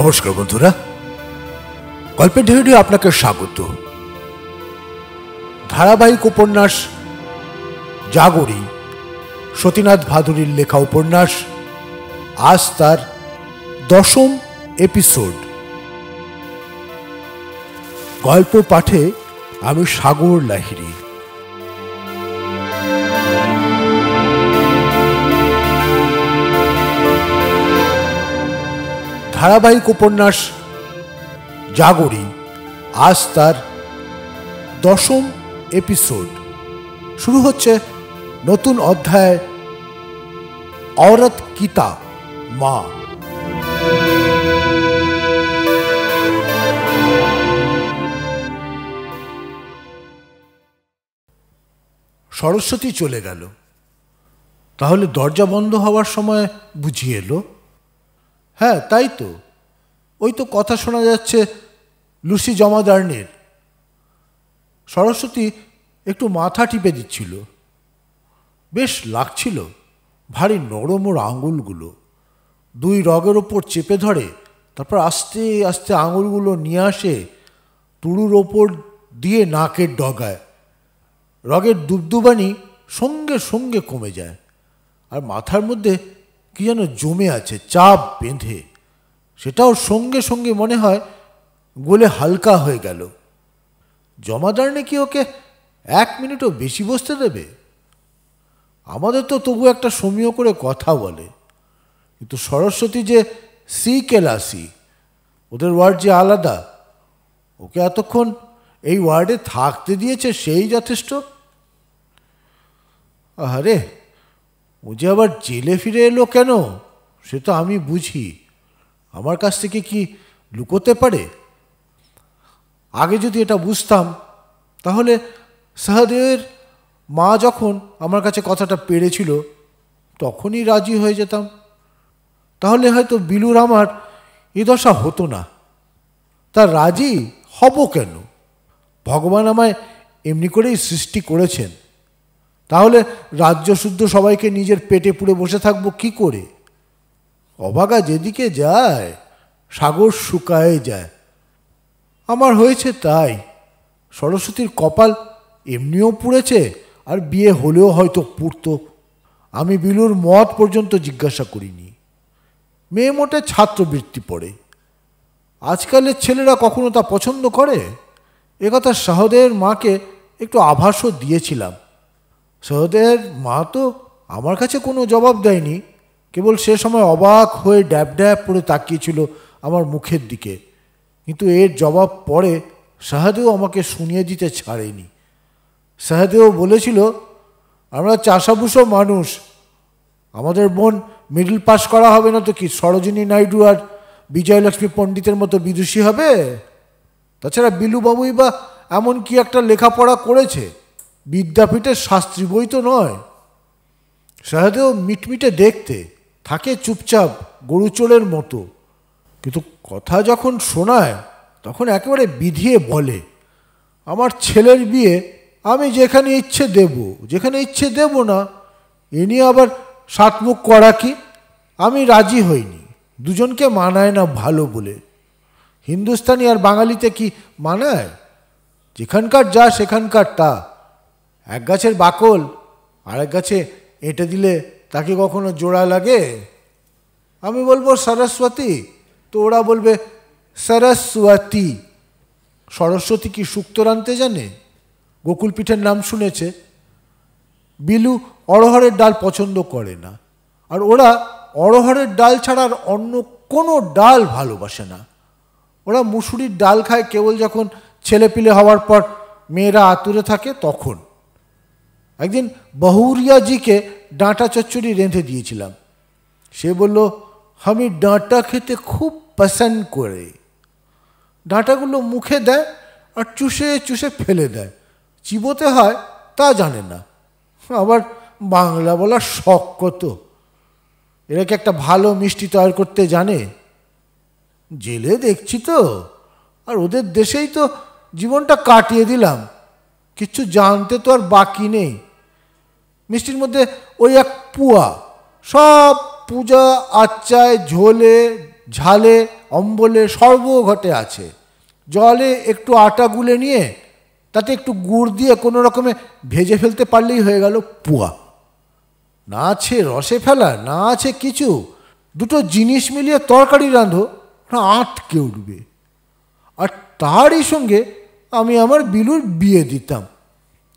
নমস্কার বন্ধুরা, গল্পের ঢেউয়ে আপনাকে স্বাগত। ধারাবাহিক উপন্যাস জাগরি, সতীনাথ ভাদুরীর লেখা উপন্যাস, আজ তার 10ম এপিসোড। গল্প পাঠে আমি সাগর লাহিড়ী। ধারাবাহিক উপন্যাস জাগরি, আজ তার 10ম এপিসোড। শুরু হচ্ছে নতুন অধ্যায়, औरत गीता মা। সরস্বতী চলে গেল, তাহলে দরজা বন্ধ হওয়ার সময় বুঝি এলো? হ্যাঁ, তাই তো। ওই তো কথা শোনা যাচ্ছে লুসি জমাদারনের। সরস্বতী একটু মাথা টিপে দিচ্ছিল। বেশ লাগছিল, ভারী নরম ওর আঙুলগুলো। দুই রগের ওপর চেপে ধরে, তারপর আস্তে আস্তে আঙুলগুলো নিয়ে আসে তুড়ুর ওপর দিয়ে নাকের ডগায়। রগের দুবদুবানি সঙ্গে সঙ্গে কমে যায়, আর মাথার মধ্যে কি যেন জমে আছে, চাপ বেঁধে। সেটাও সঙ্গে সঙ্গে মনে হয় গলে হালকা হয়ে গেল। জমাদারনে কি ওকে 1 মিনিটও বেশি বসতে দেবে? আমাদের তো তবু একটা সমীহ করে কথা বলে, কিন্তু সরস্বতী যে সি কেলাসি, ওদের ওয়ার্ড যে আলাদা। ওকে এতক্ষণ এই ওয়ার্ডে থাকতে দিয়েছে, সেই যথেষ্ট। আরে, ও যে আবার জেলে ফিরে এলো কেন, সে তো আমি বুঝি। আমার কাছ থেকে কি লুকোতে পারে? আগে যদি এটা বুঝতাম, তাহলে সহদেবের মা যখন আমার কাছে কথাটা পেড়েছিল, তখনই রাজি হয়ে যেতাম। তাহলে হয়তো বিলুর আমার এ দশা হতো না। তা রাজি হব কেন? ভগবান আমায় এমনি করেই সৃষ্টি করেছেন। তাহলে রাজ্যশুদ্ধ সবাইকে নিজের পেটে পুড়ে বসে থাকবো কি করে? অভাগা যেদিকে যায়, সাগর শুকায় যায়। আমার হয়েছে তাই। সরস্বতীর কপাল এমনিও পুড়েছে, আর বিয়ে হলেও হয়তো পুড়ত। আমি বিলুর মত পর্যন্ত জিজ্ঞাসা করিনি। মেয়ে মোটে ছাত্রবৃত্তি পড়ে। আজকালের ছেলেরা কখনো তা পছন্দ করে? একথা সহদেবের মাকে একটু আভাসও দিয়েছিলাম। সহদেবের মা তো আমার কাছে কোনো জবাব দেয়নি, কেবল সে সময় অবাক হয়ে ড্যাব ড্যাব করে তাকিয়েছিল আমার মুখের দিকে। কিন্তু এর জবাব পরে সহদেব আমাকে শুনিয়ে দিতে ছাড়েনি। সহদেব বলেছিল, আমরা চাষাভুষো মানুষ, আমাদের বোন মিডল পাস করা হবে না তো কি সরোজিনী নাইডু আর বিজয়লক্ষ্মী পণ্ডিতের মতো বিদুষী হবে? তাছাড়া বিলুবাবুই বা এমন কি একটা লেখাপড়া করেছে? বিদ্যাপীঠের শাস্ত্রী বই তো নয়। সহদেব মিটমিটে দেখতে, থাকে চুপচাপ গরুচোরের মতো, কিন্তু কথা যখন শোনায় তখন একেবারে বিধিয়ে বলে, আমার ছেলের বিয়ে আমি যেখানে ইচ্ছে দেব, যেখানে ইচ্ছে দেব না। এ নিয়ে আবার সাতমুখ করা কি? আমি রাজি হইনি, দুজনকে মানায় না ভালো বলে। হিন্দুস্তানি আর বাঙালিতে কি মানায়? যেখানকার যা সেখানকার তা। এক গাছের বাকল আরেক গাছে এঁটে দিলে তাকে কখনো জোড়া লাগে? আমি বলবো সরস্বতী, তো ওরা বলবে সরস্বতী। সরস্বতী কি শুক্তো রাঁধতে জানে? গোকুল পিঠের নাম শুনেছে? বিলু অড়হরের ডাল পছন্দ করে না, আর ওরা অড়হরের ডাল ছাড়া আর অন্য কোনো ডাল ভালোবাসে না। ওরা মুসুরির ডাল খায় কেবল যখন ছেলেপিলে হওয়ার পর মেয়েরা আতুরে থাকে তখন। একদিন বহুরিয়াজিকে ডাঁটা চচ্চড়ি রেঁধে দিয়েছিলাম। সে বলল, আমি ডাঁটা খেতে খুব পছন্দ করে। ডাঁটাগুলো মুখে দেয় আর চুষে চুষে ফেলে দেয়। চিবোতে হয় তা জানে না। আবার বাংলা বলার শখ কত। এরা কি একটা ভালো মিষ্টি তৈরি করতে জানে? জেলে দেখছি তো, আর ওদের দেশেই তো জীবনটা কাটিয়ে দিলাম। কিচ্ছু জানতে তো আর বাকি নেই। মিষ্টির মধ্যে ওই এক পুয়া, সব পূজা আচ্চায় ঝোলে ঝালে অম্বলে সর্বঘটে আছে। জলে একটু আটা গুলে নিয়ে তাতে একটু গুড় দিয়ে কোনো রকমে ভেজে ফেলতে পারলেই হয়ে গেল পুয়া। না আছে রসে ফেলা, না আছে কিছু, দুটো জিনিস মিলিয়ে তরকারি রাঁধো, না আটকে উঠবে। আর তারই সঙ্গে আমি আমার বিলুর বিয়ে দিতাম।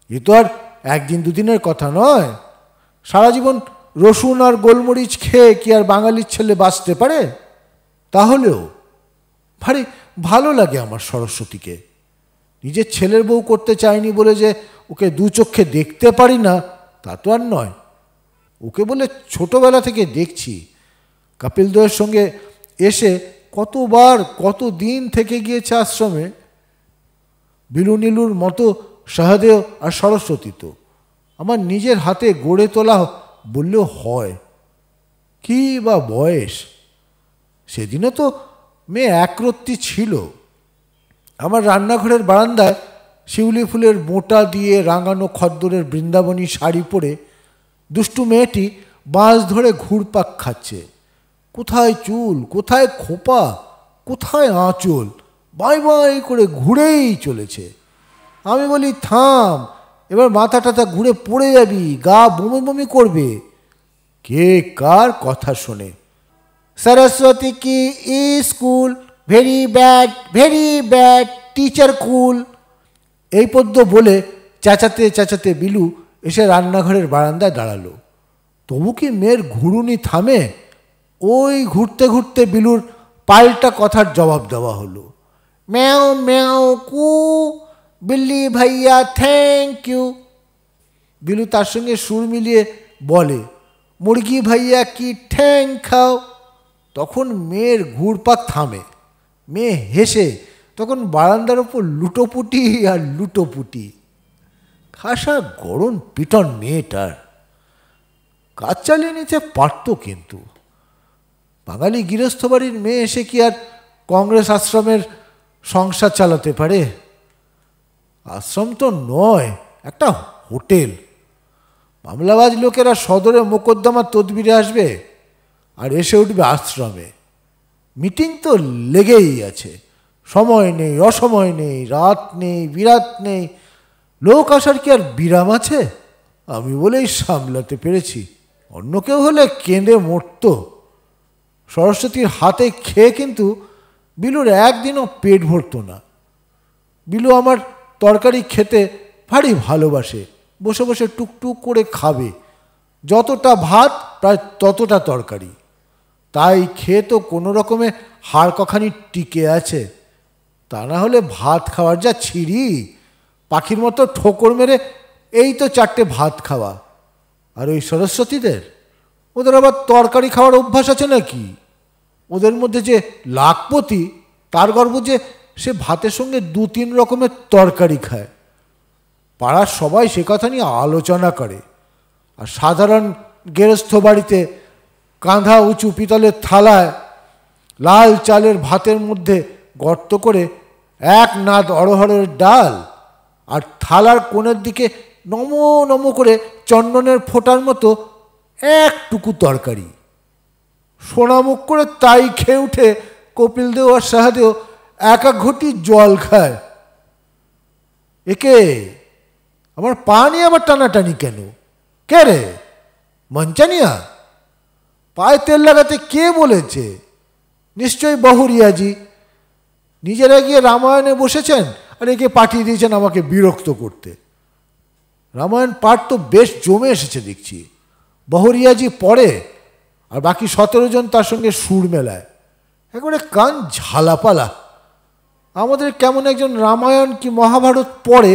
এ তো আর একদিন দুদিনের কথা নয়। সারা জীবন রসুন আর গোলমরিচ খেয়ে কি আর বাঙালির ছেলে বাঁচতে পারে? তাহলেও ভারী ভালো লাগে আমার সরস্বতীকে। নিজের ছেলের বউ করতে চাইনি বলে যে ওকে দু চক্ষে দেখতে পারি না তা তো আর নয়। ওকে বলে ছোটবেলা থেকে দেখছি। কপিল দেবের সঙ্গে এসে কতবার কত দিন থেকে গিয়েছে আশ্রমে। বিলু নীলুর মতো সহদেব আর সরস্বতী তো আমার নিজের হাতে গড়ে তোলা বললেও হয়। কি বা বয়স! সেদিনও তো মেয়ে একরত্তি ছিল। আমার রান্নাঘরের বারান্দায় শিউলি ফুলের মোটা দিয়ে রাঙানো খদ্দরের বৃন্দাবনী শাড়ি পরে দুষ্টু মেয়েটি বাঁশ ধরে ঘুরপাক খাচ্ছে। কোথায় চুল, কোথায় খোপা, কোথায় আঁচল, বাই বাই করে ঘুরেই চলেছে। আমি বলি, থাম, এবার মাথা টাথা ঘুরে পড়ে যাবি, গা বমি বমি করবে। কে কার কথা শোনে? সরস্বতী কি স্কুল, ভেরি ব্যাড, টিচার কুল, এই পদ্য বলে চেঁচাতে চেঁচাতে বিলু এসে রান্নাঘরের বারান্দায় দাঁড়ালো। তবু কি মেয়ের ঘুরুনি থামে? ওই ঘুরতে ঘুরতে বিলুর পাল্টা কথার জবাব দেওয়া হলো। ম্যাও ম্যাও কু, বিল্লি ভাইয়া থ্যাংক ইউ। বিলু তার সঙ্গে সুর মিলিয়ে বলে, মুরগি ভাইয়া কি ঠ্যাং খাও। তখন মেয়ের ঘুরপাক থামে। মেয়ে হেসে তখন বারান্দার ওপর লুটোপুটি আর লুটোপুটি। খাসা গরম পিটন মেয়েটার। কাজ চালিয়ে নিতে পারত, কিন্তু বাঙালি গৃহস্থ বাড়ির মেয়ে এসে কি আর কংগ্রেস আশ্রমের সংসার চালাতে পারে? আশ্রম তো নয়, একটা হোটেল। মামলাবাজ লোকেরা সদরে মোকদ্দমা তদবিরে আসবে আর এসে উঠবে আশ্রমে। মিটিং তো লেগেই আছে, সময় নেই, অসময় নেই, রাত নেই, বিরাত নেই। লোক আসার কি আর বিরাম আছে? আমি বলেই সামলাতে পেরেছি। অন্য কেউ হলে কেঁদে মরত। সরস্বতীর হাতে খেয়ে কিন্তু বিলুর একদিনও পেট ভরত না। বিলু আমার তরকারি খেতে ভারী ভালোবাসে। বসে বসে টুকটুক করে খাবে। যতটা ভাত প্রায় ততটা তরকারি। তাই খেয়ে তো কোনো রকমে হাড় কখানি টিকে আছে। তা না হলে ভাত খাওয়ার যা ছিঁড়ি, পাখির মতো ঠোকর মেরে এই তো 4টে ভাত খাওয়া। আর ওই সরস্বতীদের, ওদের আবার তরকারি খাওয়ার অভ্যাস আছে নাকি? ওদের মধ্যে যে লাখপতি, তার গর্ব যে সে ভাতের সঙ্গে 2-3 রকমের তরকারি খায়। পাড়ার সবাই সে কথা নিয়ে আলোচনা করে। আর সাধারণ গেরস্থ বাড়িতে কাঁধা উঁচু পিতলের থালায় লাল চালের ভাতের মধ্যে গর্ত করে এক নাদ অড়হরের ডাল, আর থালার কোণের দিকে নমো নমো করে চন্দনের ফোঁটার মতো একটুকু তরকারি। সোনামুখ করে তাই খেয়ে উঠে কপিল দেও আর সহদেও এক ঘটি জল খায়। একে আমার পা নিয়ে আবার টানাটানি কেন? কে রে, মঞ্চানিয়া? পায়ে তেল লাগাতে কে বলেছে? নিশ্চয়ই বহুরিয়াজি। নিজেরা গিয়ে রামায়ণে বসেছেন আর একে পাঠিয়ে দিয়েছেন আমাকে বিরক্ত করতে। রামায়ণ পাঠ তো বেশ জমে এসেছে দেখছি। বহুরিয়াজি পড়ে আর বাকি 17 জন তার সঙ্গে সুর মেলায়। একেবারে কান ঝালাপালা। আমাদের কেমন একজন রামায়ণ কি মহাভারত পড়ে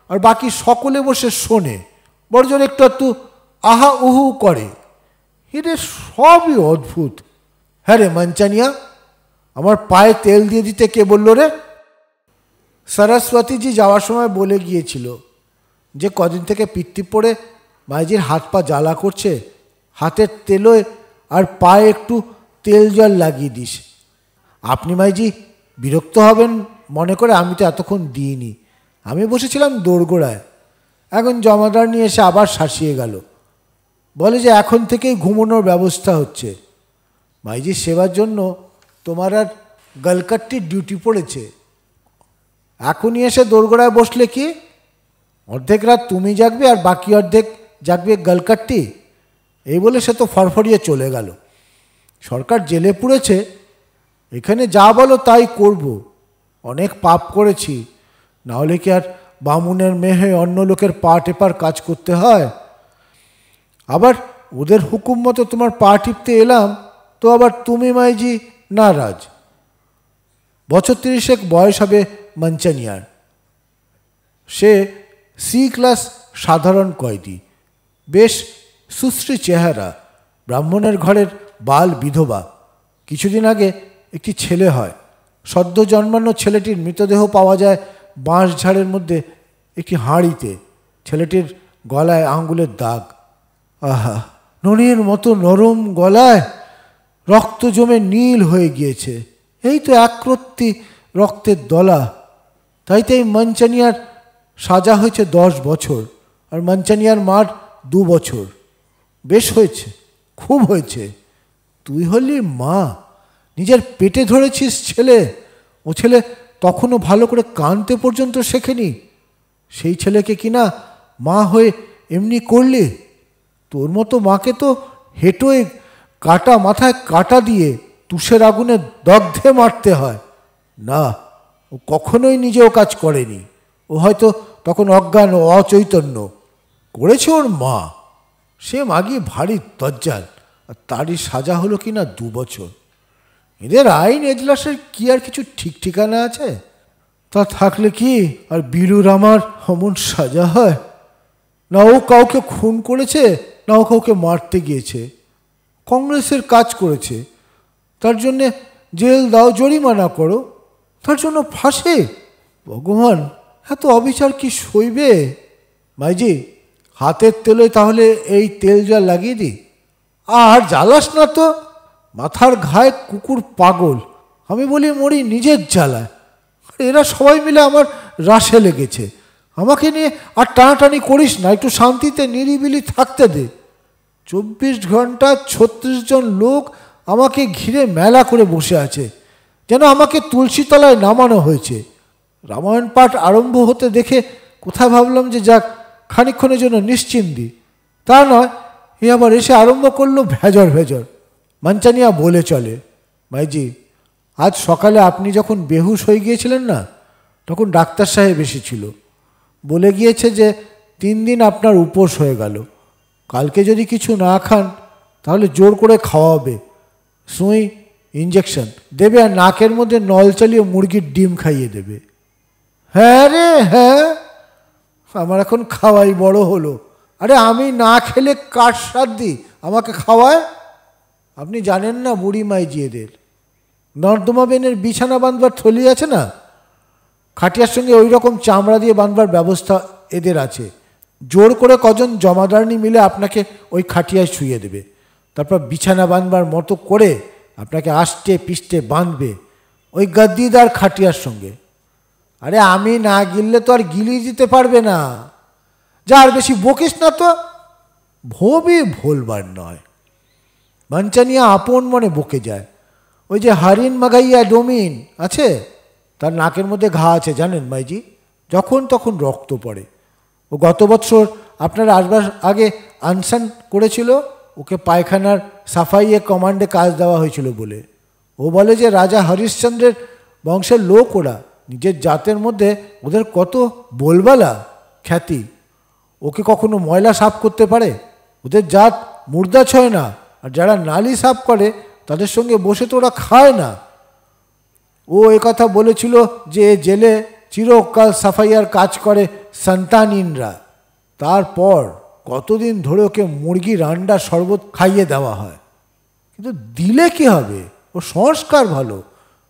আর বাকি সকলে বসে শোনে, বড়জোর একটু একটু আহা উহু করে। এদের সবই অদ্ভুত। হ্যাঁ রে মঞ্চানিয়া, আমার পায়ে তেল দিয়ে দিতে কে বলল রে? সরস্বতীজি যাওয়ার সময় বলে গিয়েছিল যে কদিন থেকে পিত্তি পড়ে মাইজির হাত পা জ্বালা করছে, হাতের তেলোয় আর পায়ে একটু তেল জল লাগিয়ে দিস। আপনি মাইজি বিরক্ত হবেন মনে করে আমি তো এতক্ষণ দিইনি। আমি বসেছিলাম দোরগোড়ায়। এখন জমাদার নিয়ে এসে আবার শাসিয়ে গেল। বলে যে এখন থেকেই ঘুমানোর ব্যবস্থা হচ্ছে। মাইজির সেবার জন্য তোমার আর গলকাট্টির ডিউটি পড়েছে। এখনই এসে দোরগোড়ায় বসলে কি অর্ধেক রাত তুমি জাগবে আর বাকি অর্ধেক জাগবে গলকাট্টি? এই বলে সে তো ফরফরিয়ে চলে গেল। সরকার জেলে পুড়েছে, এখানে যা বলো তাই করব। অনেক পাপ করেছি, নাহলে কি আর বামুনের মেয়ে হয়ে অন্য লোকের পা টেপার কাজ করতে হয়? আবার ওদের হুকুম মতো তোমার পা টিপতে এলাম তো আবার তুমি মাইজি নারাজ। বছর 30 বয়স হবে মঞ্চানিয়ার। সে সি ক্লাস সাধারণ কয়েদি, বেশ সুশ্রী চেহারা, ব্রাহ্মণের ঘরের বাল বিধবা। কিছুদিন আগে একটি ছেলে হয়। সদ্য জন্মানো ছেলেটির মৃতদেহ পাওয়া যায় বাঁশঝাড়ের মধ্যে একটি হাঁড়িতে। ছেলেটির গলায় আঙুলের দাগ। আহা, ননির মতো নরম গলায় রক্ত জমে নীল হয়ে গিয়েছে। এই তো একরত্তি রক্তের দলা। তাইতে এই মঞ্চানিয়ার সাজা হয়েছে 10 বছর, আর মঞ্চানিয়ার মার 2 বছর। বেশ হয়েছে, খুব হয়েছে। তুই হলি মা, নিজের পেটে ধরেছিস ছেলে। ও ছেলে তখনও ভালো করে কাঁদতে পর্যন্ত শেখেনি। সেই ছেলেকে কিনা মা হয়ে এমনি করলি। তোর মতো মাকে তো হেঁটোয় কাটা মাথায় কাটা দিয়ে তুষের আগুনে দগ্ধে মারতে হয়। না, ও কখনোই নিজেও কাজ করেনি। ও হয়তো তখন অজ্ঞান ও অচৈতন্য। করেছে ওর মা। সে মাগি ভারী দজ্জাল, আর তারই সাজা হলো কিনা 2 বছর। এদের আইন এজলাসের কি আর কিছু ঠিক ঠিকানা আছে? তা থাকলে কি আর বিলুর আমার অমন সাজা হয়? না ও কাউকে খুন করেছে, না ও কাউকে মারতে গিয়েছে। কংগ্রেসের কাজ করেছে, তার জন্যে জেল দাও, জরিমানা করো, তার জন্য ফাঁসে। ভগবান, এত অবিচার কি সইবে? মাইজি, হাতের তেলে তাহলে এই তেল জল লাগিয়ে দি। আর জ্বালাস না তো, মাথার ঘায়ে কুকুর পাগল। আমি বলি মরি নিজের জ্বালায়, আর এরা সবাই মিলে আমার রাশে লেগেছে। আমাকে নিয়ে আর টানাটানি করিস না, একটু শান্তিতে নিরিবিলি থাকতে দে। 24 ঘন্টা 36 জন লোক আমাকে ঘিরে মেলা করে বসে আছে, যেন আমাকে তুলসীতলায় নামানো হয়েছে। রামায়ণ পাঠ আরম্ভ হতে দেখে কোথায় ভাবলাম যে যাক, খানিক্ষণের জন্য নিশ্চিন্তি। তা নয়, এ আবার এসে আরম্ভ করলো ভেজর ভেজর। মঞ্চানিয়া বলে চলে, মাইজি, আজ সকালে আপনি যখন বেহুশ হয়ে গিয়েছিলেন না, তখন ডাক্তার সাহেব এসেছিল। বলে গিয়েছে যে 3 দিন আপনার উপোস হয়ে গেল। কালকে যদি কিছু না খান তাহলে জোর করে খাওয়াবে, সুই ইঞ্জেকশন দেবে, আর নাকের মধ্যে নল চালিয়ে মুরগির ডিম খাইয়ে দেবে। হ্যাঁ রে হ্যাঁ, আমার এখন খাওয়াই বড় হলো। আরে আমি না খেলে কার সাধ্যি আমাকে খাওয়ায়? আপনি জানেন না বুড়ি মাইজি এদের নর্দমা বেনের বিছানা বাঁধবার থলি আছে না, খাটিয়ার সঙ্গে ওই রকম চামড়া দিয়ে বাঁধবার ব্যবস্থা এদের আছে। জোর করে কজন জমাদারনি মিলে আপনাকে ওই খাটিয়ায় শুয়ে দেবে, তারপর বিছানা বাঁধবার মতো করে আপনাকে আষ্টে পিষ্টে বাঁধবে ওই গদ্দিদার খাটিয়ার সঙ্গে। আরে আমি না গিললে তো আর গিলিয়ে দিতে পারবে না। যা, আর বেশি বকিস না তো। ভবি ভোলবার নয়। মঞ্চানিয়া আপন মনে বকে যায়। ওই যে হারিন মাগাইয়া ডোমিন আছে, তার নাকের মধ্যে ঘা আছে জানেন মাইজি, যখন তখন রক্ত পড়ে। ও গত বছর আপনার আসবার আগে আনসান করেছিল। ওকে পায়খানার সাফাইয়ে কমান্ডে কাজ দেওয়া হয়েছিল বলে। ও বলে যে রাজা হরিশ্চন্দ্রের বংশের লোক ওরা, নিজের জাতের মধ্যে ওদের কত বলবালা খ্যাতি। ওকে কখনো ময়লা সাফ করতে পারে? ওদের জাত মুর্দা ছয় না, আর যারা নালি সাফ করে তাদের সঙ্গে বসে তো ওরা খায় না। ও কথা বলেছিল যে জেলে চিরকাল সাফাইয়ার কাজ করে সন্তানিনরা। তারপর কতদিন ধরে ওকে মুরগির আন্ডা শরবত খাইয়ে দেওয়া হয়। কিন্তু দিলে কি হবে, ও সংস্কার ভালো।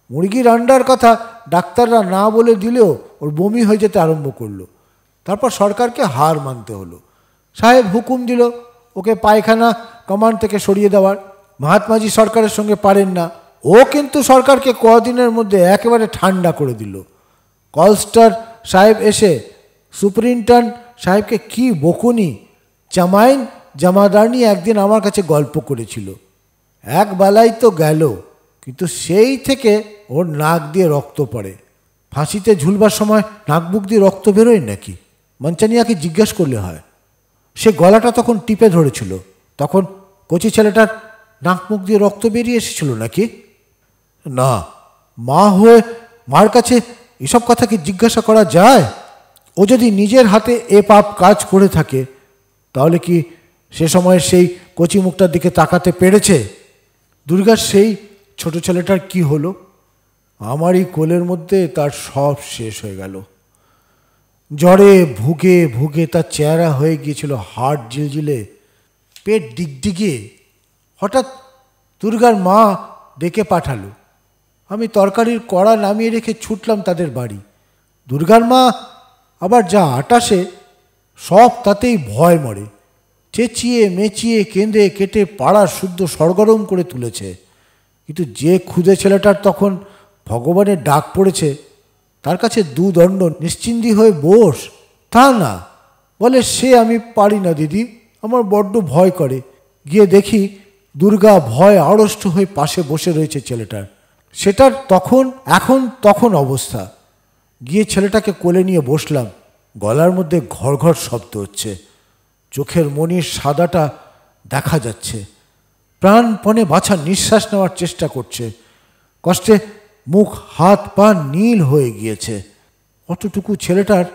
মুরগির আন্ডার কথা ডাক্তাররা না বলে দিলেও ওর বমি হয়ে যেতে আরম্ভ করলো। তারপর সরকারকে হার মানতে হলো। সাহেব হুকুম দিল ওকে পায়খানা কমান্ড থেকে সরিয়ে দেওয়ার। মহাত্মাজি সরকারের সঙ্গে পারেন না। ও কিন্তু সরকারকে কদিনের মধ্যে একেবারে ঠান্ডা করে দিল। কলস্টার সাহেব এসে সুপারিনটেন্ডেন্ট সাহেবকে কি বকুনি। জামাইন জামাদারনি একদিন আমার কাছে গল্প করেছিল। এক বেলায় তো গেল, কিন্তু সেই থেকে ওর নাক দিয়ে রক্ত পড়ে। ফাঁসিতে ঝুলবার সময় নাক বুক দিয়ে রক্ত বেরোয় নাকি? মঞ্চানিয়াকে জিজ্ঞাসা করলে হয়। সে গলাটা তখন টিপে ধরেছিল, তখন কচি ছেলেটার নাক মুখ দিয়ে রক্ত বেরিয়ে এসেছিল নাকি? না, মা হয়ে মার কাছে এসব কথা কি জিজ্ঞাসা করা যায়? ও যদি নিজের হাতে এ পাপ কাজ করে থাকে, তাহলে কি সে সময় সেই কচি মুখটার দিকে তাকাতে পেরেছে? দুর্গার সেই ছোট ছেলেটার কি হলো? আমারই কোলের মধ্যে তার সব শেষ হয়ে গেল। জ্বরে ভুগে ভুগে তার চেহারা হয়ে গিয়েছিল হাড় ঝিলঝিলে, পেট ডিগডিগে। হঠাৎ দুর্গার মা ডেকে পাঠালো। আমি তরকারির কড়া নামিয়ে রেখে ছুটলাম তাদের বাড়ি। দুর্গার মা আবার যা আটাশে, সব তাতেই ভয় মরে। চেঁচিয়ে মেচিয়ে কেঁদে কেটে পাড়া শুদ্ধ সরগরম করে তুলেছে। কিন্তু যে ক্ষুদে ছেলেটার তখন ভগবানের ডাক পড়েছে, তার কাছে দুদণ্ড নিশ্চিন্দি হয়ে বস, তা না, বলে সে আমি পারি না দিদি, আমার বড্ড ভয় করে। গিয়ে দেখি দুর্গা ভয় আড়ষ্ট হয়ে পাশে বসে রয়েছে ছেলেটার। সেটার তখন তখন অবস্থা। গিয়ে ছেলেটাকে কোলে নিয়ে বসলাম। গলার মধ্যে ঘর ঘর শব্দ হচ্ছে, চোখের মনির সাদাটা দেখা যাচ্ছে। প্রাণপণে বাছা নিঃশ্বাস নেওয়ার চেষ্টা করছে। কষ্টে মুখ হাত পা নীল হয়ে গিয়েছে। অতটুকু ছেলেটার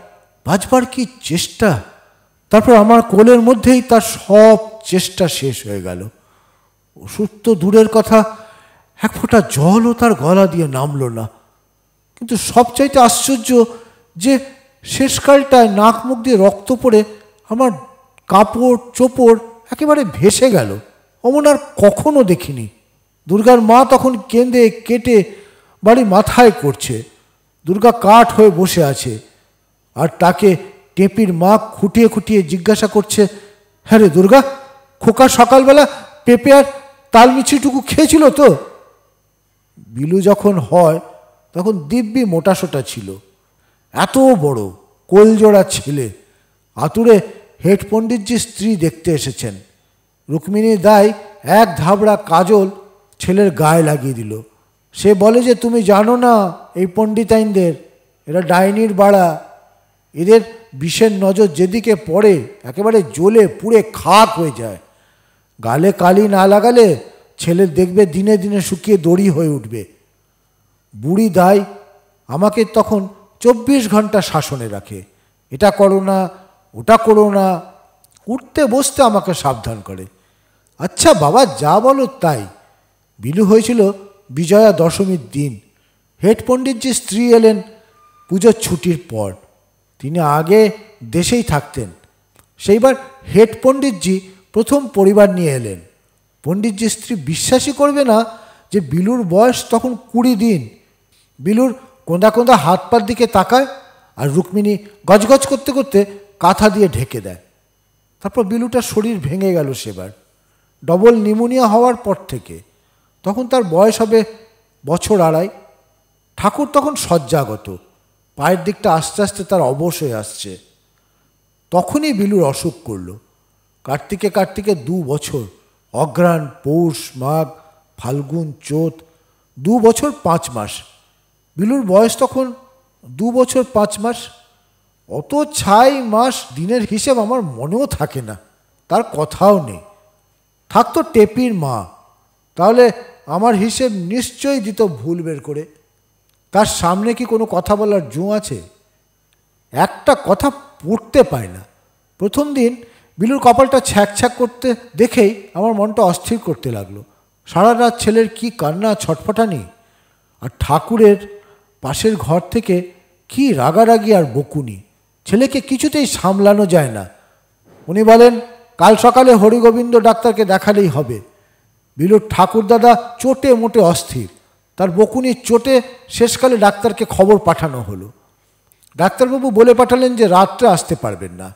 বাঁচবার কি চেষ্টা! তারপর আমার কোলের মধ্যেই তার সব চেষ্টা শেষ হয়ে গেল। ওষুধ তো দূরের কথা, এক ফোঁটা জলও তার গলা দিয়ে নামল না। কিন্তু সবচাইতে আশ্চর্য যে শেষকালটায় নাক মুখ দিয়ে রক্ত পড়ে আমার কাপড় চোপড় একেবারে ভেসে গেল। অমন আর কখনো দেখিনি। দুর্গার মা তখন কেঁদে কেটে বাড়ি মাথায় করছে। দুর্গা কাঠ হয়ে বসে আছে, আর তাকে টেপির মা খুঁটিয়ে খুঁটিয়ে জিজ্ঞাসা করছে, হ্যাঁ রে দুর্গা, খোকা সকালবেলা পেঁপে আর তালমিছিটুকু খেয়েছিল তো? বিলু যখন হয় তখন দিব্যি মোটাসোটা ছিল। এত বড় কোলজোড়া ছেলে। আতুরে হেড পণ্ডিতজির স্ত্রী দেখতে এসেছেন। রুক্মিণী দাই এক ধাবড়া কাজল ছেলের গায়ে লাগিয়ে দিল। সে বলে যে, তুমি জানো না এই পণ্ডিতাইনদের, এরা ডাইনির বাড়া। এদের বিষের নজর যেদিকে পড়ে একেবারে জ্বলে পুড়ে খাক হয়ে যায়। গালে কালি না লাগালে ছেলে দেখবে দিনে দিনে শুকিয়ে দড়ি হয়ে উঠবে। বুড়ি দাই আমাকে তখন 24 ঘন্টা শাসনে রাখে। এটা করো না, ওটা করো না, উঠতে বসতে আমাকে সাবধান করে। আচ্ছা বাবা, যা বলো তাই। বিলু হয়েছিল বিজয়া দশমীর দিন। হেড পণ্ডিতজির স্ত্রী এলেন পুজোর ছুটির পর। তিনি আগে দেশেই থাকতেন। সেইবার হেড পণ্ডিতজি প্রথম পরিবার নিয়ে এলেন। পণ্ডিতজির স্ত্রী বিশ্বাসই করবে না যে বিলুর বয়স তখন 20 দিন। বিলুর কোঁদা কোঁদা হাত পার দিকে তাকায়, আর রুক্মিণী গজগজ করতে করতে কাঁথা দিয়ে ঢেকে দেয়। তারপর বিলুটার শরীর ভেঙে গেল সেবার, ডবল নিউমোনিয়া হওয়ার পর থেকে। তখন তার বয়স হবে 2.5 বছর। ঠাকুর তখন শয্যাগত, পায়ের দিকটা আস্তে আস্তে তার অবশ হয়ে আসছে। তখনই বিলুর অসুখ করল। কার্তিকে 2 বছর, অঘ্রাণ, পৌষ, মাঘ, ফাল্গুন, চৈত, 2 বছর 5 মাস। বিলুর বয়স তখন 2 বছর 5 মাস। অত ছাই মাস দিনের হিসেব আমার মনেও থাকে না, তার কথাও নেই। থাকতো টেপির মা, তাহলে আমার হিসেব নিশ্চয়ই দিত ভুল বের করে। তার সামনে কি কোনো কথা বলার জো আছে? একটা কথা পড়তে পায় না। প্রথম দিন বিলুর কপালটা ছ্যাক ছ্যাক করতে দেখেই আমার মনটা অস্থির করতে লাগলো। সারা রাত ছেলের কি কান্না ছটফটানি, আর ঠাকুরের পাশের ঘর থেকে কি রাগারাগি আর বকুনি। ছেলেকে কিছুতেই সামলানো যায় না। উনি বলেন, কাল সকালে হরিগোবিন্দ ডাক্তারকে দেখালেই হবে। বিলুর ঠাকুরদাদা চোটে মোটে অস্থির। তার বকুনির চোটে শেষকালে ডাক্তারকে খবর পাঠানো হলো। ডাক্তারবাবু বলে পাঠালেন যে রাত্রে আসতে পারবেন না।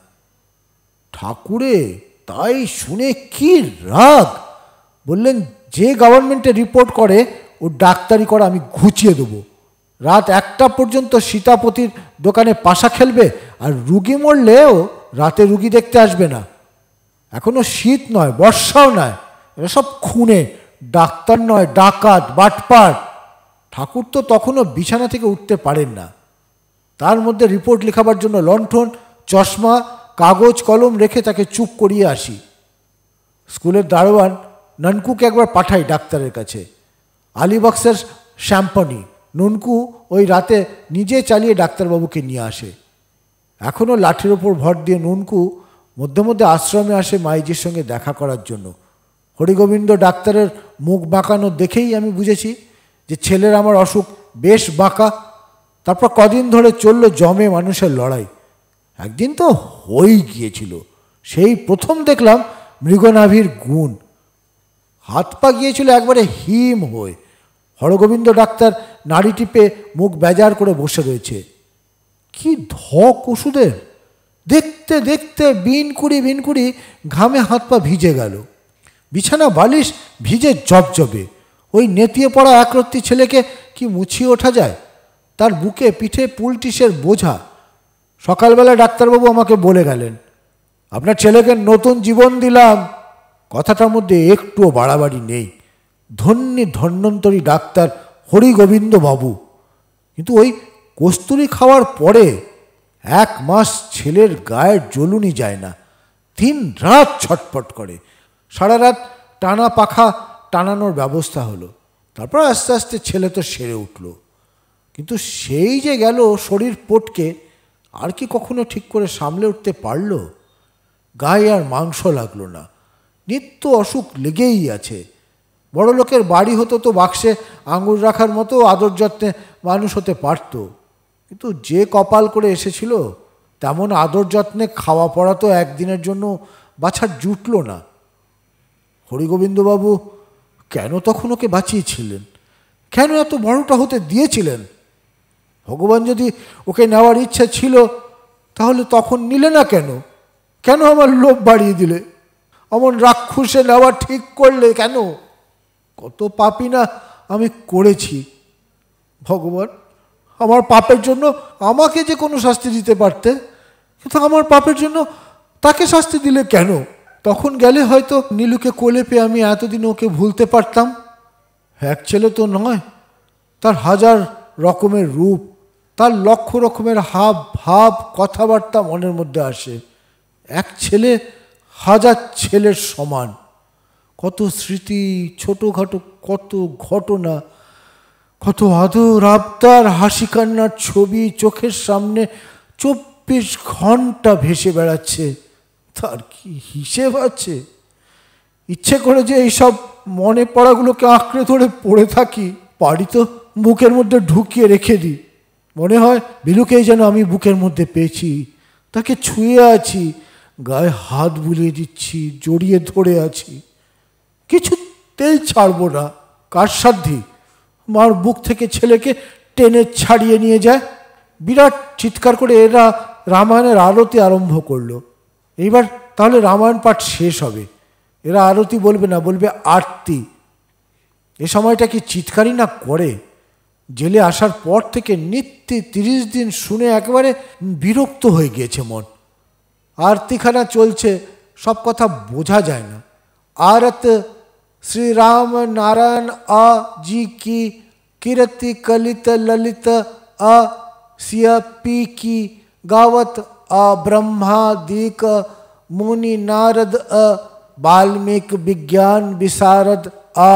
ঠাকুরে তাই শুনে কি রাগ! বললেন, যে গভর্নমেন্টে রিপোর্ট করে ও ডাক্তারি করা আমি ঘুচিয়ে দেবো। রাত 1টা পর্যন্ত সীতাপতির দোকানে পাশা খেলবে, আর রুগী মরলেও রাতে রুগী দেখতে আসবে না। এখনো শীত নয়, বর্ষাও নয়, এরা সব খুনে ডাক্তার নয়, ডাকাত, বাটপার। ঠাকুর তো তখনও বিছানা থেকে উঠতে পারেন না। তার মধ্যে রিপোর্ট লেখাবার জন্য লণ্ঠন, চশমা, কাগজ কলম রেখে তাকে চুপ করিয়ে আসি। স্কুলের দারোয়ান ননকুকে একবার পাঠাই ডাক্তারের কাছে। আলিবক্সের শ্যাম্পানি ননকু ওই রাতে নিজে চালিয়ে ডাক্তারবাবুকে নিয়ে আসে। এখনও লাঠির ওপর ভর দিয়ে ননকু মধ্যে মধ্যে আশ্রমে আসে মাইজির সঙ্গে দেখা করার জন্য। হরিগোবিন্দ ডাক্তারের মুখ বাঁকানো দেখেই আমি বুঝেছি যে ছেলের আমার অসুখ বেশ বাঁকা। তারপর কদিন ধরে চলল জমে মানুষের লড়াই। একদিন তো হয়েই গিয়েছিল, সেই প্রথম দেখলাম মৃগনাভির গুণ। হাত পা গিয়েছিল একবারে হিম হয়ে। হরগোবিন্দ ডাক্তার নাড়ি টিপে মুখ বেজার করে বসে রয়েছে। কি ধক ওষুধের! দেখতে দেখতে বিনকুড়ি ঘামে হাত পা ভিজে গেল। বিছানা বালিশ ভিজে জবজবে। ওই নেতিয়ে পড়া একরত্তি ছেলেকে কি মুছিয়ে ওঠা যায়? তার বুকে পিঠে পুলটিসের বোঝা। সকালবেলা ডাক্তারবাবু আমাকে বলে গেলেন, আপনার ছেলেকে নতুন জীবন দিলাম। কথাটার মধ্যে একটুও বাড়াবাড়ি নেই। ধন্যন্তরী ডাক্তার হরিগোবিন্দ বাবু। কিন্তু ওই কস্তুরি খাওয়ার পরে 1 মাস ছেলের গায়ের জ্বলুনি যায় না। দিন রাত ছটফট করে। সারা রাত টানা পাখা টানানোর ব্যবস্থা হলো। তারপর আস্তে আস্তে ছেলে তো সেরে উঠল। কিন্তু সেই যে গেল শরীর পটকে, আর কি কখনো ঠিক করে সামলে উঠতে পারল? গায়ে আর মাংস লাগলো না। নিত্য অসুখ লেগেই আছে। বড় লোকের বাড়ি হতো তো বাক্সে আঙুর রাখার মতো আদর যত্নে মানুষ হতে পারত। কিন্তু যে কপাল করে এসেছিল তেমন আদর যত্নে খাওয়া পড়া তো একদিনের জন্য বাছার জুটল না। হরিগোবিন্দবাবু কেন তখন ওকে বাঁচিয়েছিলেন? কেন এত বড়টা হতে দিয়েছিলেন? ভগবান যদি ওকে নেওয়ার ইচ্ছা ছিল তাহলে তখন নিলে না কেন? কেন আমার লোভ বাড়িয়ে দিলে? অমন রাক্ষসে নেওয়া ঠিক করলে কেন? কত পাপই না আমি করেছি। ভগবান, আমার পাপের জন্য আমাকে যে কোনো শাস্তি দিতে পারতে, কিন্তু আমার পাপের জন্য তাকে শাস্তি দিলে কেন? তখন গেলে হয়তো নীলুকে কোলে পেয়ে আমি এতদিন ওকে ভুলতে পারতাম। এক ছেলে তো নয়, তার 1000 রকমের রূপ, তার লক্ষ রকমের হাব ভাব কথাবার্তা মনের মধ্যে আসে। এক ছেলে 1000 ছেলের সমান। কত স্মৃতি, ছোটোখাটো কত ঘটনা, কত আদর আবদার, হাসি কান্নার ছবি চোখের সামনে 24 ঘন্টা ভেসে বেড়াচ্ছে। তার কি হিসেব আছে? ইচ্ছে করে যে এইসব মনে পড়াগুলোকে আঁকড়ে ধরে পড়ে থাকি, পারি তো বুকের মধ্যে ঢুকিয়ে রেখে দিই। মনে হয় বিলুকেই যেন আমি বুকের মধ্যে পেয়েছি, তাকে ছুঁয়ে আছি, গায়ে হাত বুলিয়ে দিচ্ছি, জড়িয়ে ধরে আছি। কিছুতেই ছাড়বো না। কার সাধ্যি মার বুক থেকে ছেলেকে টেনে ছাড়িয়ে নিয়ে যায়। বিরাট চিৎকার করে এরা রামায়ণের আরতি আরম্ভ করলো। এইবার তাহলে রামায়ণ পাঠ শেষ হবে। এরা আরতি বলবে না, বলবে আরতি। এ সময়টা কি চিৎকারই না করে? জেলে আসার পর থেকে নিত্য 30 দিন শুনে একেবারে বিরক্ত হয়ে গিয়েছে মন। আরতিখানা চলছে, সব কথা বোঝা যায় না। आरत श्री राम नारायण आ जी की कीर्ति कलित ललित आ सियापी की गावत आ ब्रह्मादिक मुनि नारद आ वाल्मीकि विज्ञान विशारद आ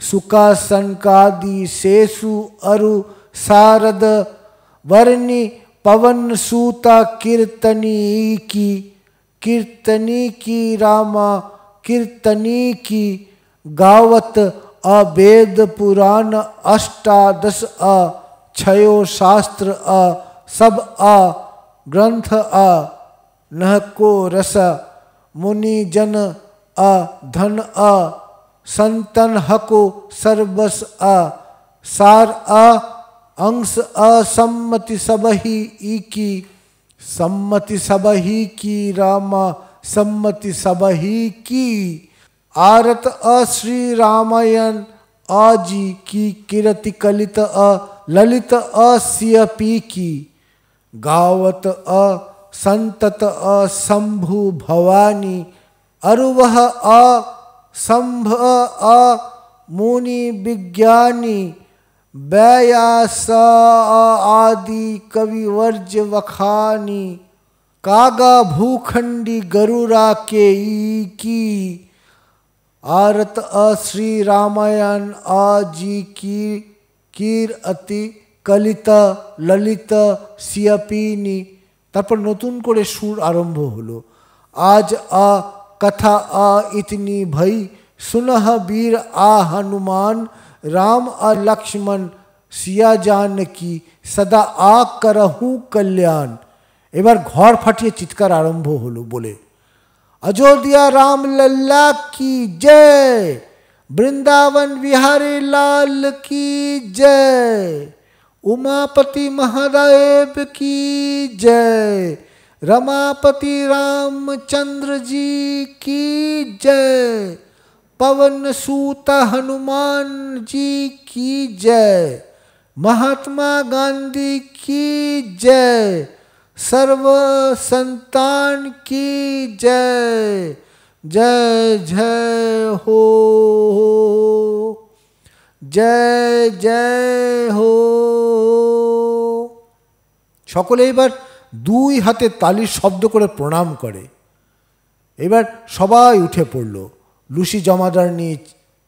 सुका संकादि शेषु अरु सारद वर्णि पवन सूता कीर्तनी की रामा कीर्तनी की गावत अवेद पुराण 18 छयो शास्त्र सब ग्रंथ नहको रस मुनि जन धन संतन हको सर्वस सार अंश सम्मति सबही की रामा सम्मति सबही की आरत श्री रामायण आजी की कीर्ति कलित ललित सियपी की गावत संतत शंभु भवानी अरुवह संभ मुनि विज्ञानी व्यास आदि कविवर्ज वखानी कागा भूखंडी गरुरा के की आरत श्री रामायण आजी की कीर अति कलित ललित सियापिनी। तारपर नतून करे सुर आरम्भ हलो। आज आ कथा आ इतनी भई सुनह वीर आ हनुमान राम आ लक्ष्मण सिया जानकी सदा आ करहूँ कल्याण। एबार घर फाटिए चित्कार आरम्भ हलो बोले अयोध्या राम लल्ला की जय, वृंदावन बिहारी लाल की जय, उमापति महादेव की जय, रमापति रामचंद्र जी की जय, पवन सूत हनुमान जी की जय, महात्मा गांधी की जय, सर्व संतान की जय। जय जय हो, जय जय हो। सकले एबार दुई हाथे तालिर शब्द करे प्रणाम करे। एबार सबाई उठे पड़ल। लुसी जमादारनी,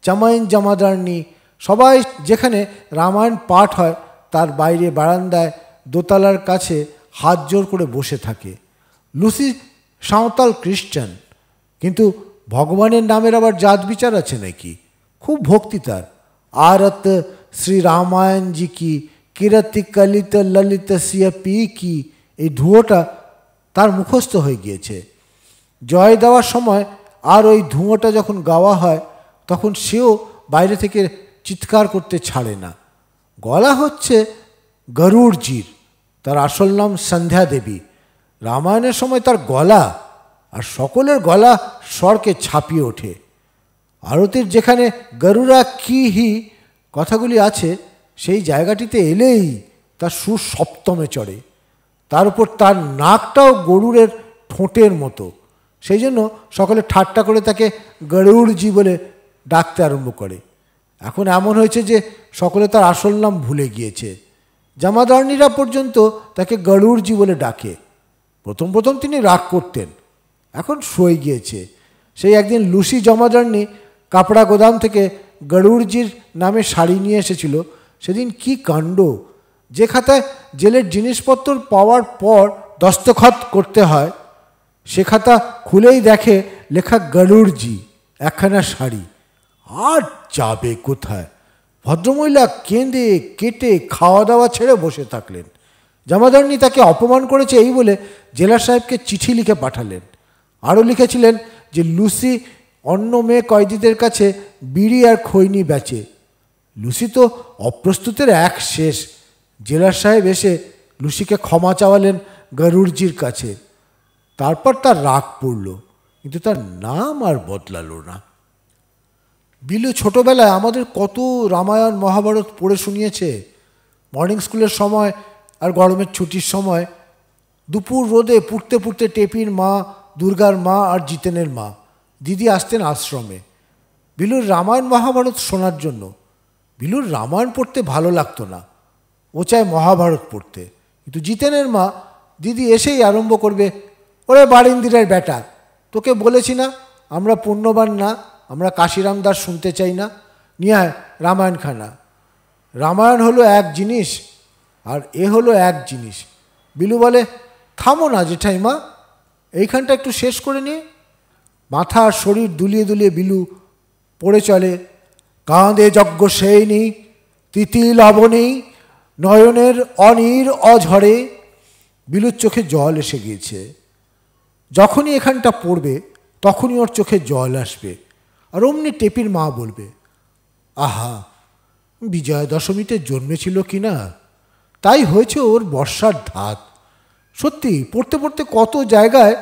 चामाइन जमादारनी सबाई जेखाने रामायण पाठ हय तार बाइरे बारान्दाय दोतलार काछे हाथ जोड़ करे बसे थाके। लुसी साँवताल ख्रिस्टान, किन्तु भगवानेर नामेर आबार जात विचार आछे नाकि। खूब भक्ति तार। आरत श्री रामायण जी की किरति कलित ललित सियापी की এই ধুঁয়োটা তার মুখস্থ হয়ে গিয়েছে। জয় দেওয়ার সময় আর ওই ধুঁয়োটা যখন গাওয়া হয় তখন সেও বাইরে থেকে চিৎকার করতে ছাড়ে না। গলা হচ্ছে গরুড়জির, তার আসল নাম সন্ধ্যা দেবী। রামায়ণের সময় তার গলা আর সকলের গলা স্বরকে ছাপিয়ে ওঠে। আরতির যেখানে গরুড়া কি হি কথাগুলি আছে সেই জায়গাটিতে এলেই তার সুর সপ্তমে চড়ে। তার উপর তার নাকটাও গরুড়ের ঠোঁটের মতো। সেই জন্য সকলে ঠাট্টা করে তাকে গরুড়জি বলে ডাকতে আরম্ভ করে। এখন এমন হয়েছে যে সকলে তার আসল নাম ভুলে গিয়েছে। জামাদারনিরা পর্যন্ত তাকে গরুড়জি বলে ডাকে। প্রথম প্রথম তিনি রাগ করতেন, এখন সয়ে গিয়েছে। সেই একদিন লুসি জমাদারনি কাপড়া গোদাম থেকে গরুড়জির নামে শাড়ি নিয়ে এসেছিল। সেদিন কি কাণ্ড! যে খাতায় জেলের জিনিসপত্র পাওয়ার পর দস্তখত করতে হয় সে খাতা খুলেই দেখে লেখা গরুড়জি, একখানা শাড়ি। আর যাবে কোথায়? ভদ্রমহিলা কেঁদে কেটে খাওয়া দাওয়া ছেড়ে বসে থাকলেন। জামাদারনি তাকে অপমান করেছে এই বলে জেলা সাহেবকে চিঠি লিখে পাঠালেন। আরও লিখেছিলেন যে লুসি অন্য মেয়ে কয়েদিদের কাছে বিড়ি আর খৈনি বেচে। লুসি তো অপ্রস্তুতের এক শেষ। জেলার সাহেব এসে লুসিকে ক্ষমা চাওয়ালেন গরুড়জির কাছে। তারপর তার রাগ পড়ল, কিন্তু তার নাম আর বদলালো না। বিলু ছোটবেলায় আমাদের কত রামায়ণ মহাভারত পড়ে শুনিয়েছে। মর্নিং স্কুলের সময় আর গরমের ছুটির সময় দুপুর রোদে পুড়তে পুড়তে টেপির মা, দুর্গার মা আর জিতেনের মা দিদি আসতেন আশ্রমে বিলুর রামায়ণ মহাভারত শোনার জন্য। বিলুর রামায়ণ পড়তে ভালো লাগতো না, ও চায় মহাভারত পড়তে। কিন্তু জিতেনের মা দিদি এসেই আরম্ভ করবে, ওরে বারিন্দিরের বেটা, তোকে বলেছি না আমরা পুণ্যবান না, আমরা কাশিরাম দাস শুনতে চাই না, নিয়ে আয় রামায়ণখানা। রামায়ণ হলো এক জিনিস আর এ হলো এক জিনিস। বিলু বলে, থামো না জেঠাইমা, এইখানটা একটু শেষ করে নিয়ে। মাথা আর শরীর দুলিয়ে দুলিয়ে বিলু পড়ে চলে, কাঁদে যজ্ঞ সেইনি তিতি লবণী নয়নের অনির অঝরে। বিলুর চোখে জল এসে গিয়েছে। যখনই এখানটা পড়বে তখনই ওর চোখে জল আসবে। আর অমনি টেপির মা বলবে, আহা, বিজয়া দশমীতে জন্মেছিল কি না, তাই হয়েছে ওর বর্ষার ধাত। সত্যি পড়তে পড়তে কত জায়গায়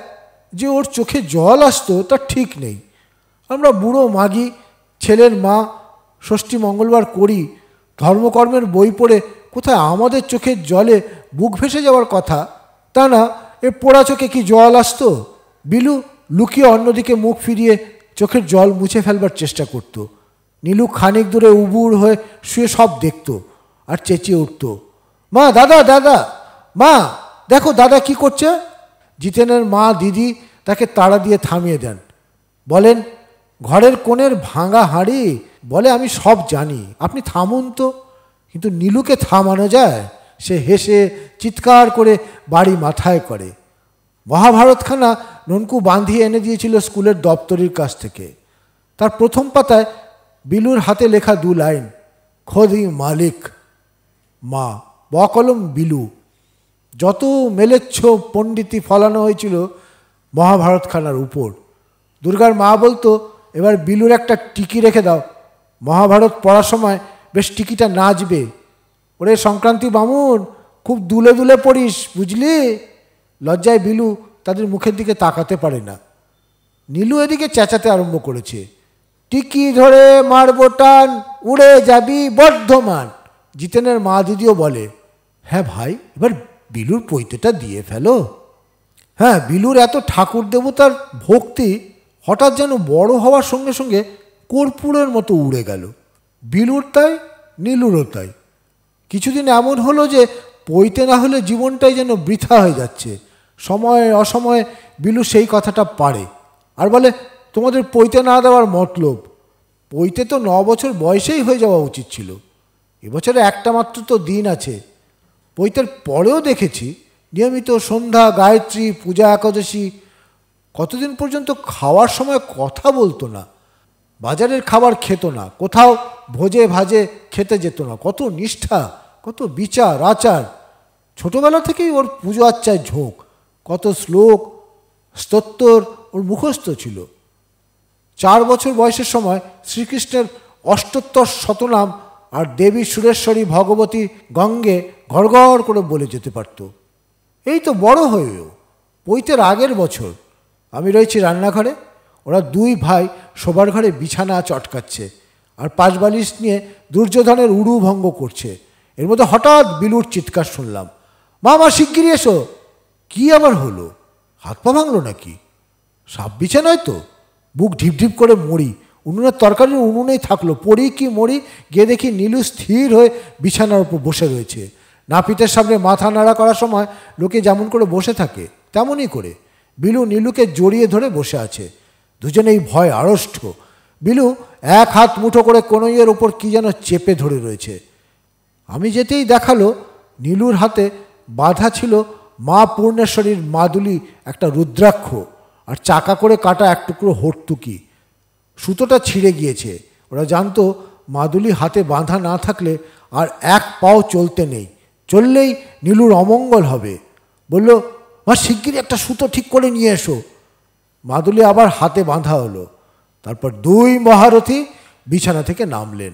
যে ওর চোখে জল আসতো তার ঠিক নেই। আমরা বুড়ো মাগি, ছেলের মা, ষষ্ঠী মঙ্গলবার করি, ধর্মকর্মের বই পড়ে কোথায় আমাদের চোখের জলে বুক ভেসে যাওয়ার কথা, তা না এ পোড়া চোখে কি জল আসতো? বিলু লুকিয়ে অন্যদিকে মুখ ফিরিয়ে চোখের জল মুছে ফেলবার চেষ্টা করত। নীলু খানিক দূরে উবুড় হয়ে শুয়ে সব দেখত আর চেঁচিয়ে উঠত, মা, দাদা, দাদা, মা, দেখো দাদা কি করছে। জিতেনের মা দিদি তাকে তাড়া দিয়ে থামিয়ে দেন, বলেন, ঘরের কোণের ভাঙা হাঁড়ি, বলে, আমি সব জানি, আপনি থামুন তো। কিন্তু নীলুকে থামানো যায়? সে হেসে চিৎকার করে বাড়ি মাথায় করে। মহাভারতখানা ননকু বাঁধিয়ে এনে দিয়েছিল স্কুলের দপ্তরির কাছ থেকে। তার প্রথম পাতায় বিলুর হাতে লেখা 2 লাইন, খোদি মালিক, মা, বকলম বিলু। যত মেলেচ্ছ পণ্ডিতি ফলানো হয়েছিল মহাভারতখানার উপর। দুর্গার মা বলতো, এবার বিলুর একটা টিকি রেখে দাও, মহাভারত পড়ার সময় বেশ টিকিটা নাচবে। ওরে সংক্রান্তি বামুন, খুব দুলে দুলে পড়িস, বুঝলি। লজ্জায় বিলু তাদের মুখের দিকে তাকাতে পারে না। নীলু এদিকে চেঁচাতে আরম্ভ করেছে, টিকি ধরে মারবো টান, উড়ে যাবি বর্ধমান। জিতেনের মা দিদিও বলে, হ্যাঁ ভাই, এবার বিলুর পৈতেটা দিয়ে ফেলো। হ্যাঁ, বিলুর এত ঠাকুর দেবতার ভক্তি হঠাৎ যেন বড় হওয়ার সঙ্গে সঙ্গে কর্পূরের মতো উড়ে গেল। বিলুর তাই, নীলুরও তাই। কিছুদিন এমন হলো যে পৈতে না হলে জীবনটাই যেন বৃথা হয়ে যাচ্ছে। সময়ে অসময়ে বিলু সেই কথাটা পারে আর বলে, তোমাদের পৈতে না দেওয়ার মতলব। পৈতে তো 9 বছর বয়সেই হয়ে যাওয়া উচিত ছিল। এবছরে একটা মাত্র তো দিন আছে। পৈতের পরেও দেখেছি নিয়মিত সন্ধ্যা, গায়ত্রী, পূজা, একাদশী। কতদিন পর্যন্ত খাওয়ার সময় কথা বলতো না, বাজারের খাবার খেত না, কোথাও ভোজে ভাজে খেতে যেত না। কত নিষ্ঠা, কত বিচার আচার। ছোটবেলা থেকেই ওর পুজো আচ্চায় ঝোঁক। কত শ্লোক স্তোত্তর ওর মুখস্থ ছিল। 4 বছর বয়সের সময় শ্রীকৃষ্ণের 78 শতনাম আর দেবী সুরেশ্বরী, ভগবতী, গঙ্গে ঘড়ঘড় করে বলে যেতে পারত। এই তো বড় হয়েও। পৈতের আগের বছর আমি রয়েছি রান্নাঘরে, ওরা 2 ভাই শোবার ঘরে বিছানা চটকাচ্ছে আর 5 বালিশ নিয়ে দুর্যোধনের উড়ু ভঙ্গ করছে। এর মধ্যে হঠাৎ বিলুর চিৎকার শুনলাম, মা, শিগগিরি এসো। কি আবার হলো? হাত পা ভাঙলো নাকি? সাপ বিছে নয় তো? বুক ঢিপঢিপ করে মরি। উনুনের তরকারির উনুনেই থাকলো, পড়ি কি মরি। গিয়ে দেখি নীলু স্থির হয়ে বিছানার উপর বসে রয়েছে। নাপিতের সামনে মাথা নাড়া করার সময় লোকে যেমন করে বসে থাকে তেমনই করে বিলু নীলুকে জড়িয়ে ধরে বসে আছে। দুজনেই ভয় আড়ষ্ট। বিলু এক হাত মুঠো করে কনইয়ের ওপর কি যেন চেপে ধরে রয়েছে। আমি যেতেই দেখালো নীলুর হাতে বাঁধা ছিল মা পূর্ণেশ্বরীর মাদুলি একটা রুদ্রাক্ষ আর চাকা করে কাটা এক টুকরো হর্তুকি। সুতোটা ছিঁড়ে গিয়েছে। ওরা জানতো মাদুলি হাতে বাঁধা না থাকলে আর 1 পাও চলতে নেই, চললেই নীলুর অমঙ্গল হবে। বলল, মা, শিগগিরই একটা সুতো ঠিক করে নিয়ে এসো। মাদুলি আবার হাতে বাঁধা হলো। তারপর 2 মহারথী বিছানা থেকে নামলেন।